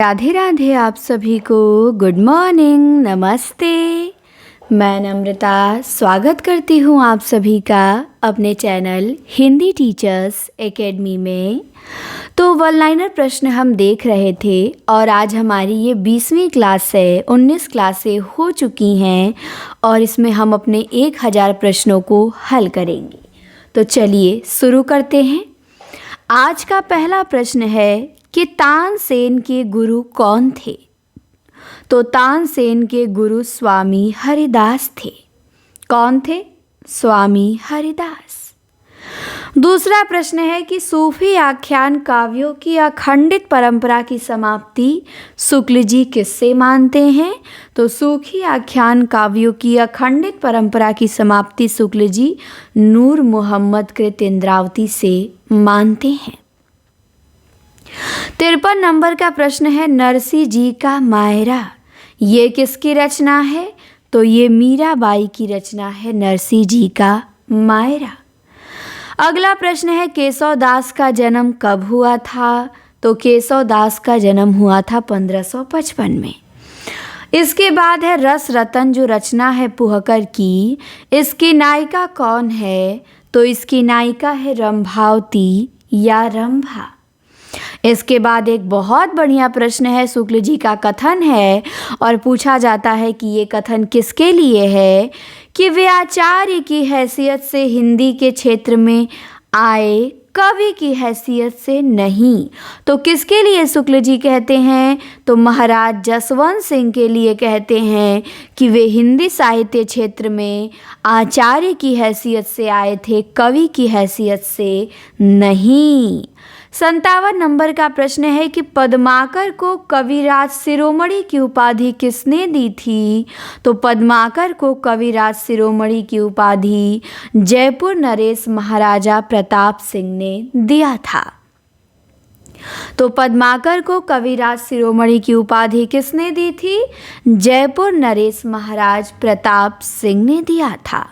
राधे राधे आप सभी को गुड मॉर्निंग, नमस्ते। मैं नम्रता स्वागत करती हूँ आप सभी का अपने चैनल हिंदी टीचर्स एकेडमी में। तो वन लाइनर प्रश्न हम देख रहे थे और आज हमारी ये 20वीं क्लास है। 19 क्लासें हो चुकी हैं और इसमें हम अपने 1000 प्रश्नों को हल करेंगे। तो चलिए शुरू करते हैं। आज का पहला प्रश्न है कि तानसेन के गुरु कौन थे? तो तानसेन के गुरु स्वामी हरिदास थे। कौन थे? स्वामी हरिदास। दूसरा प्रश्न है कि सूफी आख्यान काव्यों की अखंडित परंपरा की समाप्ति शुक्ल जी किससे मानते हैं? तो सूफी आख्यान काव्यों की अखंडित परंपरा की समाप्ति शुक्ल जी नूर मोहम्मद कृत इंद्रावती से मानते हैं। 53 नंबर का प्रश्न है नरसी जी का मायरा, ये किसकी रचना है? तो ये मीराबाई की रचना है, नरसी जी का मायरा। अगला प्रश्न है केशव दास का जन्म कब हुआ था? तो केशव दास का जन्म हुआ था 1555 में। इसके बाद है रस रतन, जो रचना है पुहकर की, इसकी नायिका कौन है? तो इसकी नायिका है रंभावती या रंभा। इसके बाद एक बहुत बढ़िया प्रश्न है, शुक्ल जी का कथन है और पूछा जाता है कि ये कथन किसके लिए है कि वे आचार्य की हैसियत से हिंदी के क्षेत्र में आए, कवि की हैसियत से नहीं। तो किसके लिए शुक्ल जी कहते हैं? तो महाराज जसवंत सिंह के लिए कहते हैं कि वे हिंदी साहित्य क्षेत्र में आचार्य की हैसियत से आए थे, कवि की हैसियत से नहीं। 57 नंबर का प्रश्न है कि पद्माकर को कविराज शिरोमणि की उपाधि किसने दी थी? तो पद्माकर को कविराज शिरोमणि की उपाधि जयपुर नरेश महाराजा प्रताप सिंह ने दिया था। तो पद्माकर को कविराज शिरोमणि की उपाधि किसने दी थी? जयपुर नरेश महाराज प्रताप सिंह ने दिया था।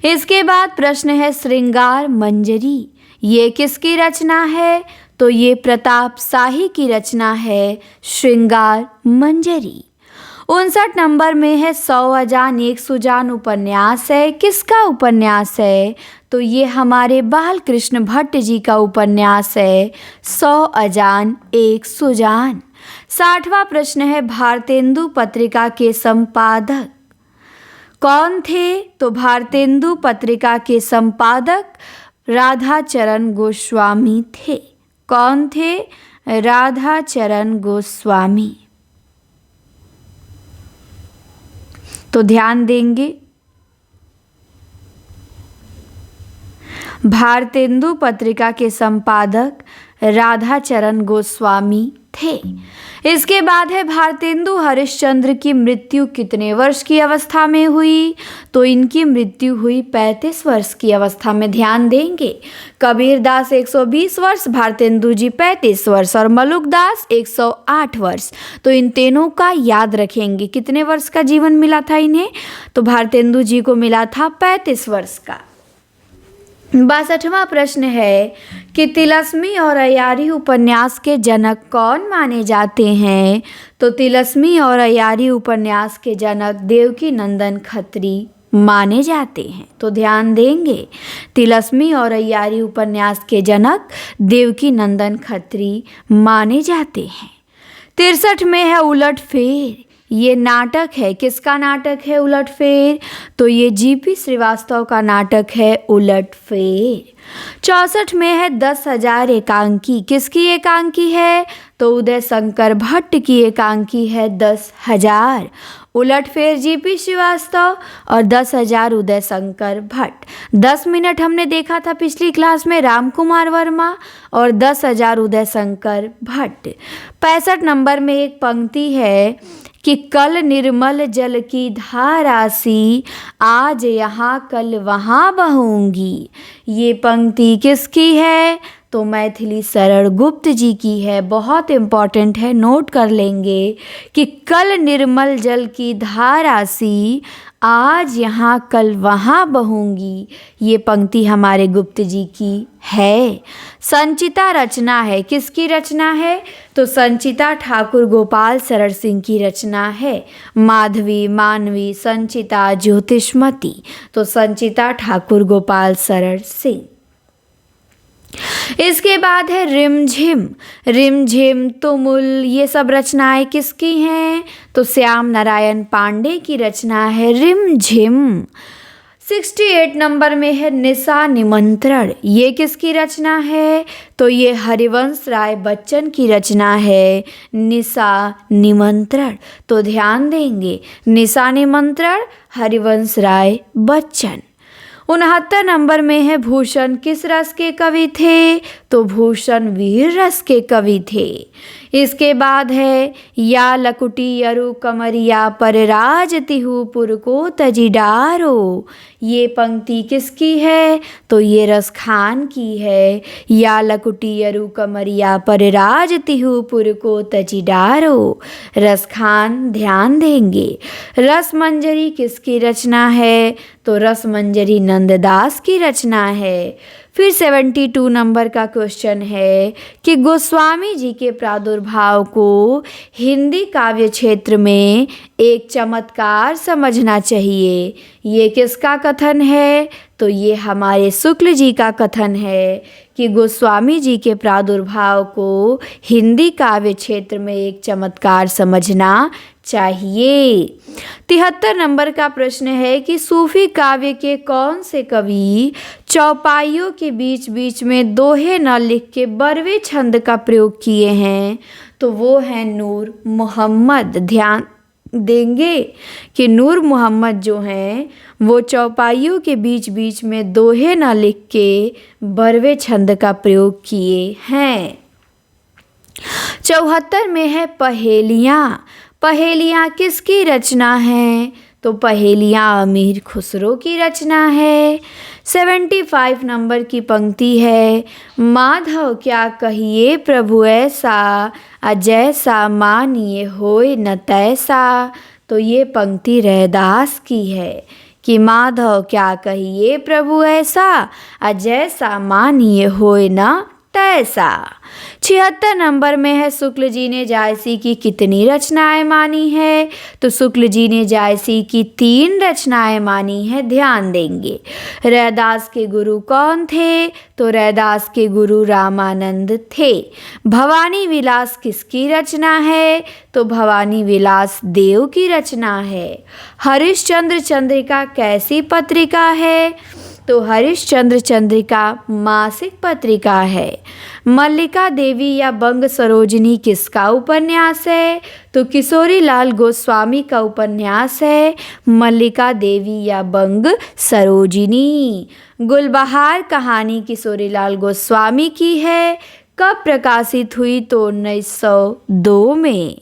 इसके बाद प्रश्न है श्रृंगार मंजरी, ये किसकी रचना है? तो ये प्रताप शाही की रचना है, श्रृंगार मंजरी। 59 नंबर में है 100 अजान एक सुजान उपन्यास है, किसका उपन्यास है? तो ये हमारे बाल कृष्ण भट्ट जी का उपन्यास है, 100 अजान एक सुजान। 60वां प्रश्न है भारतेंदु पत्रिका के संपादक कौन थे? तो भारतेंदु पत्रिका के संपादक राधाचरण गोस्वामी थे। कौन थे? राधाचरण गोस्वामी। तो ध्यान देंगे, भारतेंदु पत्रिका के संपादक राधाचरण गोस्वामी थे। इसके बाद है भारतेंदु हरिश्चंद्र की मृत्यु कितने वर्ष की अवस्था में हुई? तो इनकी मृत्यु हुई 35 वर्ष की अवस्था में। ध्यान देंगे, कबीरदास 120 वर्ष, भारतेंदु जी 35 वर्ष और मलुकदास 108 वर्ष। तो इन तीनों का याद रखेंगे, कितने वर्ष का जीवन मिला था इन्हें? तो भारतेंदु जी को मिला था 35 वर्ष का। 62वां प्रश्न है कि तिलस्मी और अयारी उपन्यास के जनक कौन माने जाते हैं? तो तिलस्मी और अयारी उपन्यास के जनक देवकी नंदन खत्री माने जाते हैं। तो ध्यान देंगे, तिलस्मी और अयारी उपन्यास के जनक देवकी नंदन खत्री माने जाते हैं। 63 में है उलटफेर, ये नाटक है, किसका नाटक है उलटफेर? तो ये जीपी श्रीवास्तव का नाटक है उलटफेर। 64 में है 10,000 एकांकी, किसकी एकांकी है? तो उदय शंकर भट्ट की एकांकी है 10,000। उलटफेर जीपी श्रीवास्तव और 10,000 उदय शंकर भट्ट। 10 मिनट हमने देखा था पिछली क्लास में राम कुमार वर्मा और 10,000 उदय शंकर भट्ट। 65 नंबर में एक पंक्ति है कि कल निर्मल जल की धारा सी, आज यहाँ कल वहाँ बहूंगी। ये पंक्ति किसकी है? तो मैथिली शरण गुप्त जी की है। बहुत इम्पॉर्टेंट है, नोट कर लेंगे कि कल निर्मल जल की धारा सी, आज यहाँ कल वहाँ बहूंगी, ये पंक्ति हमारे गुप्त जी की है। संचिता रचना है, किसकी रचना है? तो संचिता ठाकुर गोपाल सरर सिंह की रचना है। माधवी, मानवी, संचिता, ज्योतिषमती, तो संचिता ठाकुर गोपाल सरर सिंह। इसके बाद है रिमझिम। रिमझिम, तुमुल, ये सब रचनाएं किसकी हैं? तो श्याम नारायण पांडे की रचना है रिमझिम। 68 नंबर में है निशा निमंत्रण, ये किसकी रचना है? तो ये हरिवंश राय बच्चन की रचना है निशा निमंत्रण। तो ध्यान देंगे, निशा निमंत्रण, हरिवंश राय बच्चन। 69 नंबर में है भूषण, किस रस के कवि थे? तो भूषण वीर रस के कवि थे। इसके बाद है या लकुटी अरु कमरिया पर राज तिहु पुर को तजी डारो, ये पंक्ति किसकी है? तो ये रस खान की है। या लकुटी अरु कमरिया पर राज तिहु पुर को तजी डारो, रस खान। ध्यान देंगे, रस मंजरी किसकी रचना है? तो रस मंजरी नंददास की रचना है। फिर 72 नंबर का क्वेश्चन है कि गोस्वामी जी के प्रादुर्भाव को हिंदी काव्य क्षेत्र में एक चमत्कार समझना चाहिए, ये किसका कथन है? तो ये हमारे शुक्ल जी का कथन है कि गोस्वामी जी के प्रादुर्भाव को हिंदी काव्य क्षेत्र में एक चमत्कार समझना चाहिए। 73 नंबर का प्रश्न है कि सूफी काव्य के कौन से कवि चौपाइयों के बीच बीच में दोहे न लिख के बरवे छंद का प्रयोग किए हैं? तो वो है नूर मोहम्मद। ध्यान देंगे कि नूर मोहम्मद जो हैं वो चौपाइयों के बीच बीच में दोहे न लिख के बरवे छंद का प्रयोग किए हैं। 74 में है पहेलियाँ। पहेलियाँ किसकी रचना है? तो पहेलियाँ अमीर खुसरो की रचना है। 75 नंबर की पंक्ति है माधव क्या कहिए प्रभु ऐसा, अजैसा मानिए होय न तैसा। तो ये पंक्ति रैदास की है कि माधव क्या कहिए प्रभु ऐसा, अजैसा मानिए होय न तैसा। 76 नंबर में है शुक्ल जी ने जायसी की कितनी रचनाएं मानी है? तो शुक्ल जी ने जायसी की 3 रचनाएं मानी है। ध्यान देंगे, रैदास के गुरु कौन थे? तो रैदास के गुरु रामानंद थे। भवानी विलास किसकी रचना है? तो भवानी विलास देव की रचना है। हरिश्चंद्र चंद्रिका कैसी पत्रिका है? तो हरिश्चंद्र चंद्रिका मासिक पत्रिका है। मल्लिका देवी या बंग सरोजिनी किसका उपन्यास है? तो किशोरी लाल गोस्वामी का उपन्यास है मल्लिका देवी या बंग सरोजिनी। गुलबहार कहानी किशोरी लाल गोस्वामी की है। कब प्रकाशित हुई? तो 1902 में।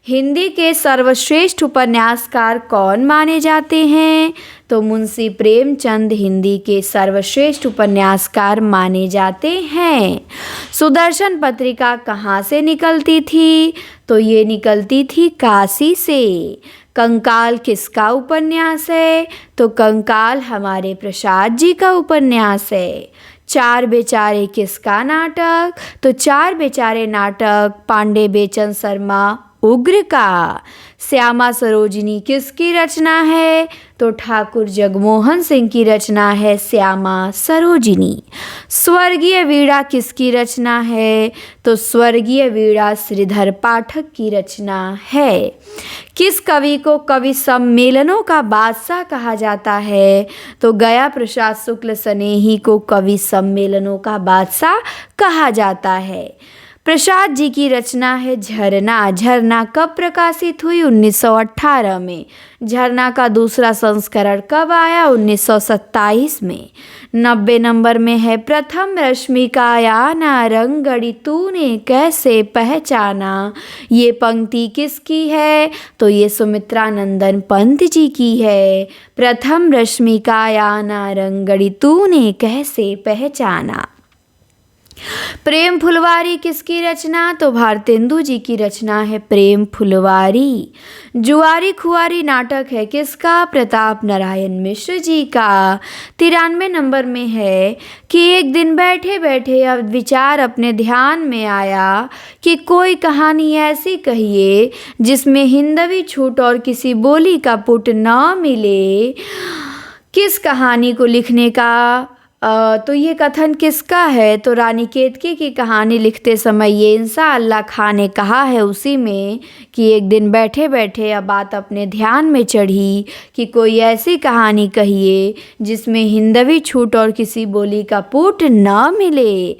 हिंदी के सर्वश्रेष्ठ उपन्यासकार कौन माने जाते हैं? तो मुंशी प्रेमचंद हिंदी के सर्वश्रेष्ठ उपन्यासकार माने जाते हैं। सुदर्शन पत्रिका कहाँ से निकलती थी? तो ये निकलती थी काशी से। कंकाल किसका उपन्यास है? तो कंकाल हमारे प्रसाद जी का उपन्यास है। चार बेचारे किसका नाटक? तो चार बेचारे नाटक पांडे बेचन शर्मा उग्र का। श्यामा सरोजिनी किसकी रचना है? तो ठाकुर जगमोहन सिंह की रचना है श्यामा सरोजिनी। स्वर्गीय वीणा किसकी रचना है? तो स्वर्गीय वीणा श्रीधर पाठक की रचना है। किस कवि को कवि सम्मेलनों का बादशाह कहा जाता है? तो गया प्रसाद शुक्ल स्नेही को कवि सम्मेलनों का बादशाह कहा जाता है। प्रसाद जी की रचना है झरना। झरना कब प्रकाशित हुई? 1918 में। झरना का दूसरा संस्करण कब आया? 1927 में। 90 नंबर में है प्रथम रश्मि का आना रंगड़ी तूने कैसे पहचाना, ये पंक्ति किसकी है? तो ये सुमित्रा नंदन पंत जी की है। प्रथम रश्मि का आना रंगड़ी तूने कैसे पहचाना। प्रेम फुलवारी किसकी रचना? तो भारतेंदु जी की रचना है प्रेम फुलवारी। जुआरी खुआरी नाटक है किसका? प्रताप नारायण मिश्र जी का। 93 नंबर में है कि एक दिन बैठे बैठे अब विचार अपने ध्यान में आया कि कोई कहानी ऐसी कहिए जिसमें हिंदवी छूट और किसी बोली का पुट न मिले। किस कहानी को लिखने का तो ये कथन किसका है? तो रानी केतकी की कहानी लिखते समय ये इंशाअल्लाह खां ने कहा है उसी में कि एक दिन बैठे बैठे अब बात अपने ध्यान में चढ़ी कि कोई ऐसी कहानी कहिए जिसमें हिंदवी छूट और किसी बोली का पुट न मिले।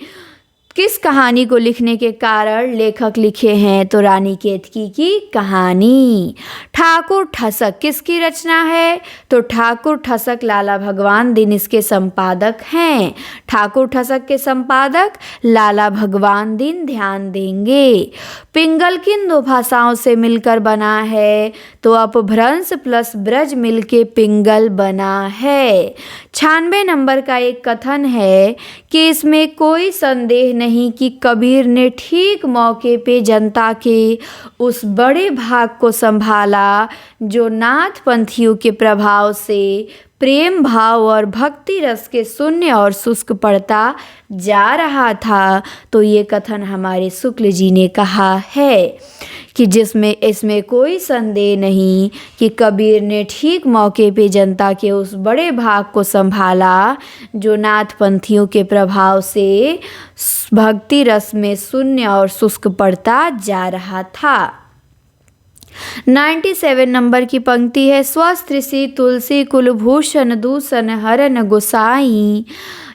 किस कहानी को लिखने के कारण लेखक लिखे हैं? तो रानी केतकी की कहानी। ठाकुर ठसक किसकी रचना है? तो ठाकुर ठसक लाला भगवान दिन इसके संपादक हैं। ठाकुर ठसक के संपादक लाला भगवान दिन, ध्यान देंगे। पिंगल किन दो भाषाओं से मिलकर बना है? तो अपभ्रंश प्लस ब्रज मिलके पिंगल बना है। 96 नंबर का एक कथन है कि इसमें कोई संदेह नहीं कि कबीर ने ठीक मौके पे जनता के उस बड़े भाग को संभाला जो नाथ पंथियों के प्रभाव से प्रेम भाव और भक्ति रस के शून्य और शुष्क पड़ता जा रहा था। तो ये कथन हमारे शुक्ल जी ने कहा है कि जिसमें इसमें कोई संदेह नहीं कि कबीर ने ठीक मौके पे जनता के उस बड़े भाग को संभाला जो नाथ पंथियों के प्रभाव से भक्ति रस में शून्य और शुष्क पड़ता जा रहा था। 97 नंबर की पंक्ति है स्वस्थ ऋषि तुलसी कुलभूषण दूषण हरन गोसाई।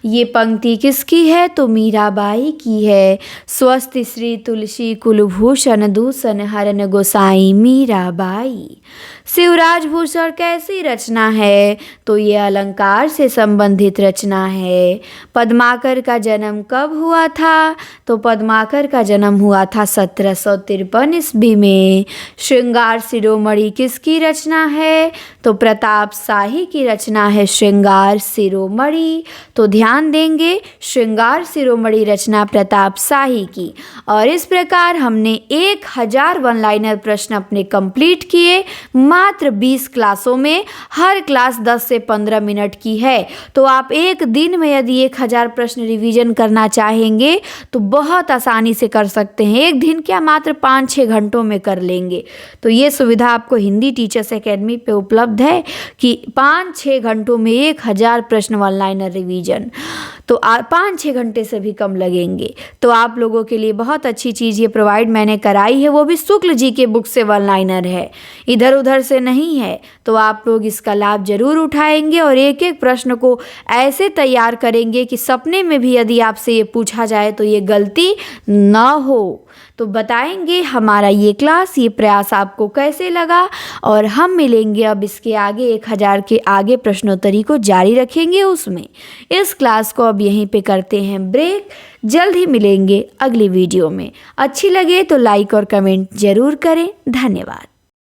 ये पंक्ति किसकी है? तो मीराबाई की है। स्वस्थ श्री तुलसी कुलभूषण दूषण हरन गोसाई, मीराबाई। शिवराज भूषण कैसी रचना है? तो ये अलंकार से संबंधित रचना है। पद्माकर का जन्म कब हुआ था? तो पद्माकर का जन्म हुआ था 1753 ईस्वी में। श्रृंगार शिरोमणि किसकी रचना है? तो प्रताप शाही की रचना है श्रृंगार शिरोमणि। तो ध्यान देंगे, श्रृंगार शिरोमणि रचना प्रताप शाही की। और इस प्रकार हमने 1000 वन लाइनर प्रश्न अपने कंप्लीट किए मात्र 20 क्लासों में। हर क्लास 10 से 15 मिनट की है। तो आप एक दिन में यदि 1000 प्रश्न रिवीजन करना चाहेंगे तो बहुत आसानी से कर सकते हैं। एक दिन क्या, मात्र 5-6 घंटों में कर लेंगे। तो ये सुविधा आपको हिंदी टीचर्स एकेडमी पे उपलब्ध है कि 5-6 घंटों में 1000 प्रश्न वन लाइनर रिवीजन। तो 5-6 घंटे से भी कम लगेंगे। तो आप लोगों के लिए बहुत अच्छी चीज़ ये प्रोवाइड मैंने कराई है, वो भी शुक्ल जी के बुक से वन लाइनर है, इधर उधर से नहीं है। तो आप लोग इसका लाभ जरूर उठाएंगे और एक एक प्रश्न को ऐसे तैयार करेंगे कि सपने में भी यदि आपसे ये पूछा जाए तो ये गलती ना हो। तो बताएंगे हमारा ये क्लास, ये प्रयास आपको कैसे लगा। और हम मिलेंगे अब इसके आगे 1000 के आगे प्रश्नोत्तरी को जारी रखेंगे उसमें। इस क्लास को अब यहीं पे करते हैं ब्रेक। जल्द ही मिलेंगे अगली वीडियो में। अच्छी लगे तो लाइक और कमेंट ज़रूर करें। धन्यवाद।